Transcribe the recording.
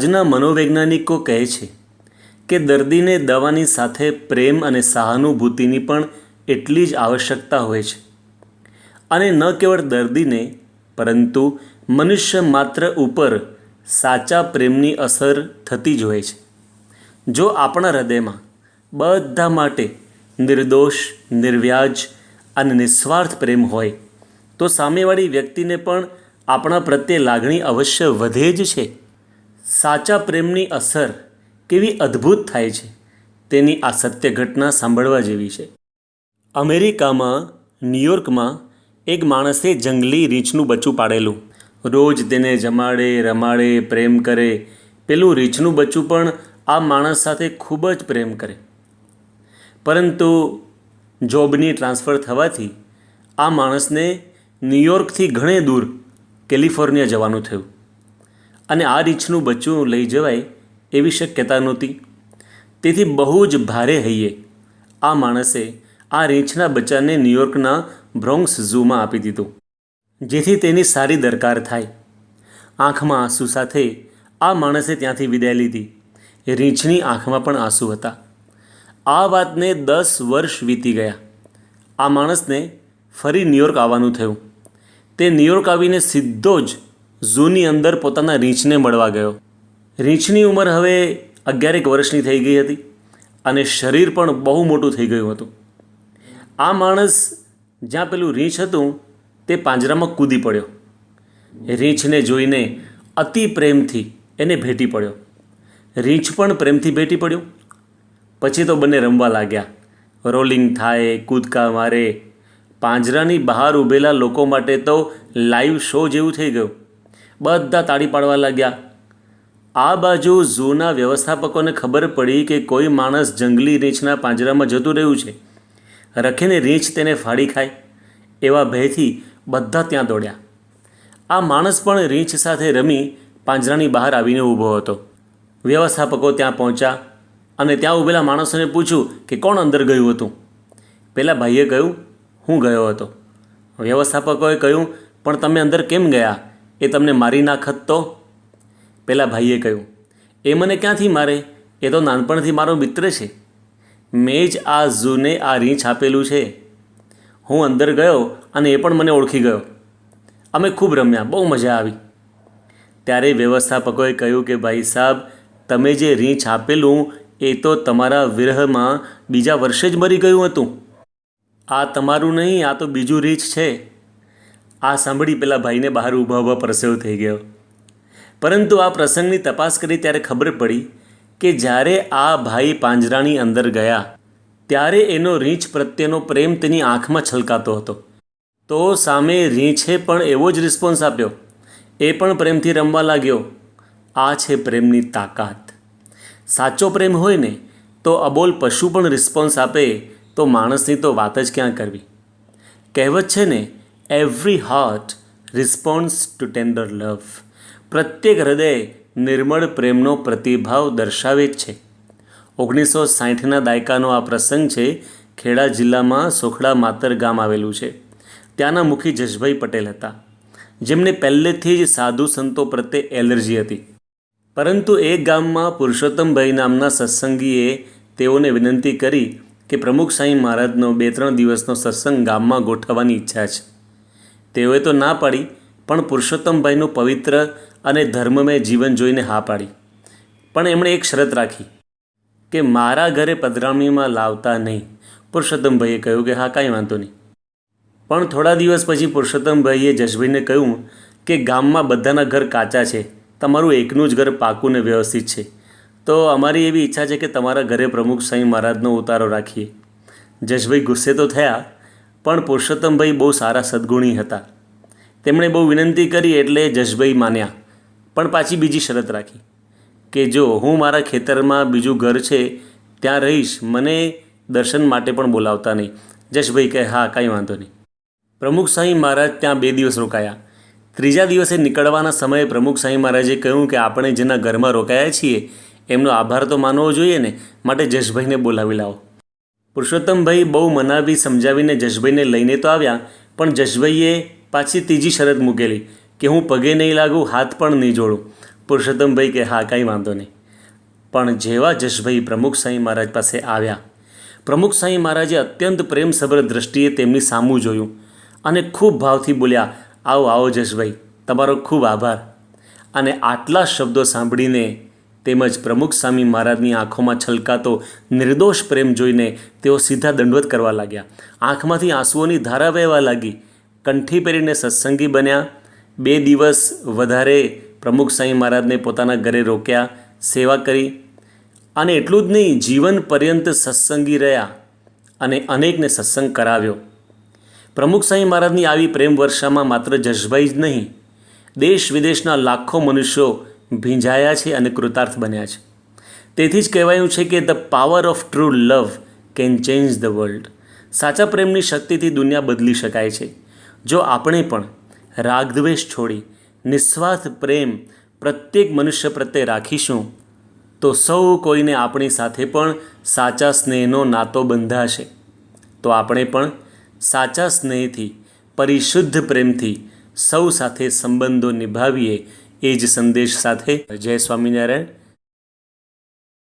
આજના મનોવૈજ્ઞાનિકો કહે છે કે દર્દીને દવાની સાથે પ્રેમ અને સહાનુભૂતિની પણ એટલી જ આવશ્યકતા હોય છે. અને ન કેવળ દર્દીને પરંતુ મનુષ્ય માત્ર ઉપર સાચા પ્રેમની અસર થતી જ હોય છે. જો આપણા હૃદયમાં બધા માટે નિર્દોષ, નિર્વ્યાજ અને નિસ્વાર્થ પ્રેમ હોય તો સામેવાળી વ્યક્તિને પણ આપણા પ્રત્યે લાગણી અવશ્ય વધે જ છે. સાચા પ્રેમની અસર કેવી અદ્ભુત થાય છે તેની આ સત્ય ઘટના સાંભળવા જેવી છે. અમેરિકામાં ન્યૂયોર્કમાં એક માણસે જંગલી રીંછનું બચ્ચું પાડેલું. રોજ તેને જમાડે, રમાડે, પ્રેમ કરે. પેલું રીંછનું બચ્ચું પણ આ માણસ સાથે ખૂબ જ પ્રેમ કરે. પરંતુ જોબની ટ્રાન્સફર થવાથી આ માણસને ન્યૂયોર્કથી ઘણે દૂર કેલિફોર્નિયા જવાનું થયું અને આ રીંછનું બચ્ચું લઈ જવાય એવી શક્યતા નહોતી. તેથી બહુ જ ભારે હૈયે આ માણસે આ રીંછના બચ્ચાને ન્યૂયોર્કના બ્રોન્ક્સ ઝૂમાં આપી દીધું, જેથી તેની સારી દરકાર થાય. આંખમાં આંસુ સાથે આ માણસે ત્યાંથી વિદાય લીધી. રીંછની આંખમાં પણ આંસુ હતા. આ વાતને 10 વર્ષ વીતી ગયા. આ માણસને ફરી ન્યૂયોર્ક આવવાનું થયું. તે ન્યૂયોર્ક આવીને સીધો જ ઝૂની અંદર પોતાના રીંછને મળવા ગયો. રીંછની ઉંમર હવે 11 વર્ષની થઈ ગઈ હતી અને શરીર પણ બહુ મોટું થઈ ગયું હતું. આ માણસ જ્યાં પેલું રીંછ હતું તે પાંજરામાં કૂદી પડ્યો. રીંછને જોઈને અતિ પ્રેમથી એને ભેટી પડ્યો. રીંછ પણ પ્રેમથી ભેટી પડ્યો. પછી તો બંને રમવા લાગ્યા. રોલિંગ થાય, કૂદકા મારે. પાંજરાની બહાર ઊભેલા લોકો માટે તો લાઈવ શો જેવું થઈ ગયું. બધા તાળી પાડવા લાગ્યા. આ બાજુ ઝૂના વ્યવસ્થાપકોને ખબર પડી કે કોઈ માણસ જંગલી રીંછના પાંજરામાં જતું રહ્યું છે. રખીને રીંછ તેને ફાડી ખાય એવા ભયથી બધા ત્યાં દોડ્યા. આ માણસ પણ રીંછ સાથે રમી પાંજરાની બહાર આવીને ઊભો હતો. વ્યવસ્થાપકો ત્યાં પહોંચ્યા અને ત્યાં ઊભેલા માણસોને પૂછ્યું કે કોણ અંદર ગયું હતું. પેલા ભાઈએ કહ્યું, હું ગયો હતો. વ્યવસ્થાપકોએ કહ્યું, પણ તમે અંદર કેમ ગયા? એ તમને મારી નાખત તો? પેલા ભાઈએ કહ્યું, એ મને ક્યાંથી મારે? એ તો નાનપણથી મારો મિત્ર છે. મેં જ આ ઝૂને આ રીંછ આપેલું છે. હું અંદર ગયો અને એ પણ મને ઓળખી ગયો. અમે ખૂબ રમ્યા, બહુ મજા આવી. ત્યારે વ્યવસ્થાપકોએ કહ્યું કે ભાઈ સાહેબ, તમે જે રીંછ આપેલું એ તો તમારા વિરહમાં બીજા વર્ષે જ મરી ગયું હતું. આ તમારું નહીં, આ તો બીજું રીંછ છે. આ સાંભળી પેલા ભાઈને બહાર ઊભા ઊભા પરસેવો થઈ ગયો. પરંતુ આ પ્રસંગની તપાસ કરી ત્યારે ખબર પડી કે જ્યારે આ ભાઈ પાંજરાની અંદર ગયા ત્યારે એનો રીંછ પ્રત્યેનો પ્રેમ તેની આંખમાં છલકાતો હતો. તો સામે રીંછે પણ એવો જ રિસ્પોન્સ આપ્યો. એ પણ પ્રેમથી રમવા લાગ્યો. આ છે પ્રેમની તાકાત. સાચો પ્રેમ હોય ને તો અબોલ પશુ પણ રિસ્પોન્સ આપે તો માણસની તો વાત જ ક્યાં કરવી. કહેવત છે ને, every heart response to tender love. પ્રત્યેક હૃદય નિર્મળ પ્રેમનો પ્રતિભાવ દર્શાવે જ છે. 1960ના દાયકાનો આ પ્રસંગ છે. ખેડા જિલ્લામાં સોખડા માતર ગામ આવેલું છે. ત્યાંના મુખી જશભાઈ પટેલ હતા, જેમને પહેલેથી જ સાધુ સંતો પ્રત્યે એલર્જી હતી. પરંતુ એ ગામમાં પુરુષોત્તમભાઈ નામના સત્સંગીએ તેઓને વિનંતી કરી કે પ્રમુખ સાંઈ મહારાજનો 2-3 દિવસનો સત્સંગ ગામમાં ગોઠવવાની ઈચ્છા છે. તેઓએ તો ના પાડી, પણ પુરુષોત્તમભાઈનું પવિત્ર અને ધર્મમય જીવન જોઈને હા પાડી. પણ એમણે એક શરત રાખી કે મારા ઘરે પધરામણીમાં લાવતા નહીં. પુરુષોત્તમભાઈએ કહ્યું કે હા, કાંઈ વાંધો નહીં. પણ થોડા દિવસ પછી પુરુષોત્તમભાઈએ જશભાઈને કહ્યું કે ગામમાં બધાના ઘર કાચા છે, તમારું એકનું જ ઘર પાકું ને વ્યવસ્થિત છે. તો અમારી એવી ઈચ્છા છે કે તમારા ઘરે પ્રમુખ સાંઈ મહારાજનો ઉતારો રાખીએ. જશભાઈ ગુસ્સે તો થયા, પણ પુરુષોત્તમભાઈ બહુ સારા સદ્ગુણી હતા. તેમણે બહુ વિનંતી કરી એટલે જશભાઈ માન્યા. પણ પાછી બીજી શરત રાખી કે જો હું મારા ખેતરમાં બીજું ઘર છે ત્યાં રહીશ, મને દર્શન માટે પણ બોલાવતા નહીં. જશભાઈ કહે હા, કાંઈ વાંધો નહીં. પ્રમુખ સાંઈ મહારાજ ત્યાં 2 દિવસ રોકાયા. ત્રીજા દિવસે નીકળવાના સમયે પ્રમુખ સાંઈ મહારાજે કહ્યું કે આપણે જેના ઘરમાં રોકાયા છીએ એમનો આભાર તો માનવો જોઈએ ને, માટે જશભાઈને બોલાવી લાવો. પુરુષોત્તમભાઈ બહુ મનાવી સમજાવીને જશભાઈને લઈને તો આવ્યા, પણ જશભાઈએ પાછી ત્રીજી શરત મૂકેલી કે હું પગે નહીં લાગું, હાથ પણ નહીં જોડું, પુરુષોત્તમભાઈ કે હા કાંઈ વાંધો નહીં. પણ જેવા જશભાઈ પ્રમુખ સ્વામી મહારાજ પાસે આવ્યા, પ્રમુખ સ્વામી મહારાજે અત્યંત પ્રેમસભર દ્રષ્ટિએ તેમની સામું જોયું અને ખૂબ ભાવથી બોલ્યા, આવો આવો જશભાઈ, તમારો ખૂબ આભાર. અને આટલા શબ્દો સાંભળીને તેમજ પ્રમુખ સ્વામી મહારાજની આંખોમાં છલકાતો નિર્દોષ પ્રેમ જોઈને તેઓ સીધા દંડવત કરવા લાગ્યા. આંખમાંથી આંસુઓની ધારા વહેવા લાગી. કંઠી પહેરીને સત્સંગી બન્યા. 2 દિવસ વધારે પ્રમુખ સ્વામી મહારાજને પોતાના ઘરે રોક્યા, સેવા કરી. અને એટલું જ નહીં, જીવન પર્યંત સત્સંગી રહ્યા અને અનેકને સત્સંગ કરાવ્યો. પ્રમુખ સ્વામી મહારાજની આવી પ્રેમ વર્ષામાં માત્ર જશભાઈ જ નહીં, દેશ વિદેશના લાખો મનુષ્યો ભીંજાયા છે અને કૃતાર્થ બન્યા છે. તેથી જ કહેવાયું છે કે the power of true love can change the world. સાચા પ્રેમની શક્તિથી દુનિયા બદલી શકાય છે. જો આપણે પણ રાગદ્વેષ છોડી નિસ્વાર્થ પ્રેમ પ્રત્યેક મનુષ્ય પ્રત્યે રાખીશું તો સૌ કોઈને આપણી સાથે પણ સાચા સ્નેહનો નાતો બંધાશે. તો આપણે પણ સાચા સ્નેહથી, પરિશુદ્ધ પ્રેમથી સૌ સાથે સંબંધો નિભાવીએ, એ જ સંદેશ સાથે જય સ્વામિનારાયણ.